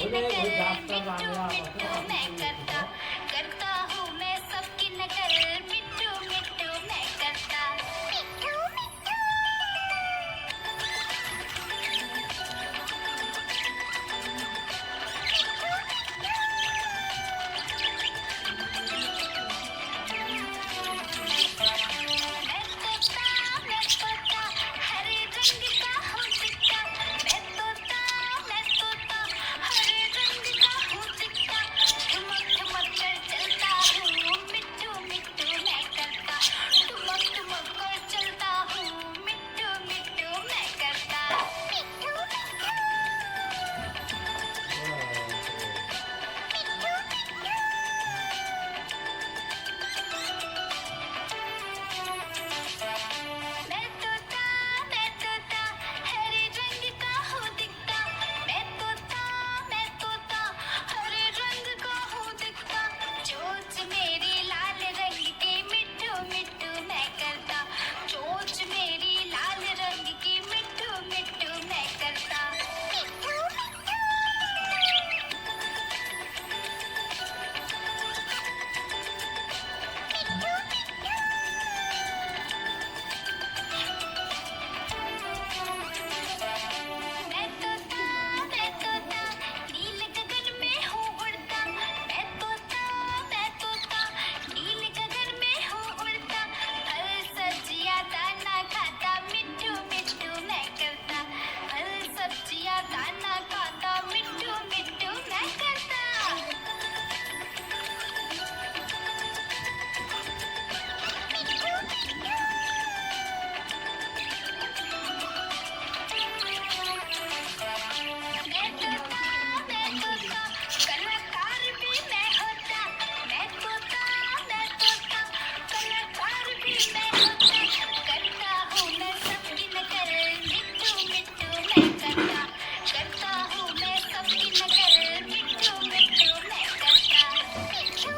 नकल मिट्टू मिट्टू मैं करता करता हूँ मैं सबकी नकल मिट्टू मिट्टू मैं करता मिट्टू मिट्टू मैं तोता हरे रंग का हूँ दिखता मैं तोता हरे रंग का हूँ दिखता ठुमक ठुमक कर चलता हूँ मिट्टू मिट्टू मैं करता ठुमक ठुमक कर चलता हूँ मिट्टू मिट्टू मैं करता मिट्टू मैं तोता हरे रंग का हूँ दिखता मैं तोता हरे रंग का हूँ दिखता चोंच मेरी लाल रंग की मिट्टू मिट्टू मैं करता चोंच मेरी लाल रंग की मिट्टू मिट्टू मैं करता मिट्टू मैं तोता नील गगन में हूँ उड़ता मैं तोता नील गगन में हूँ उड़ता फल सब्जियाँ दाना खाता मिट्टू मिट्टू मैं करता फल सब्जियाँ दाना खाता मिट्टू मिट्टू मैं करता मैं तोता कलाकार भी मैं होता मैं तोता कलाकार भी मैं होता करता हूँ मैं सबकी नकल मिट्टू मिट्टू मैं करता हूँ मैं सबकी नकल मिट्टू मिट्टू मैं करता मिट्टू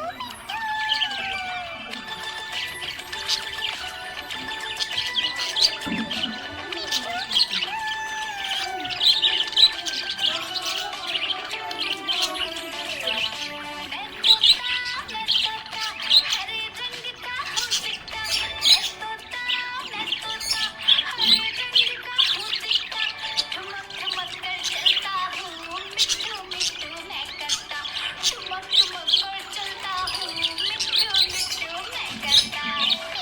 मैं तोता हरे रंग का हूँ दिखता मैं तोता हरे रंग का हूँ दिखता ठुमक ठुमक कर चलता हूँ मिट्टू मिट्टू मैं करता ठुमक ठुमक कर चलता हूँ मिट्टू मिट्टू मैं करता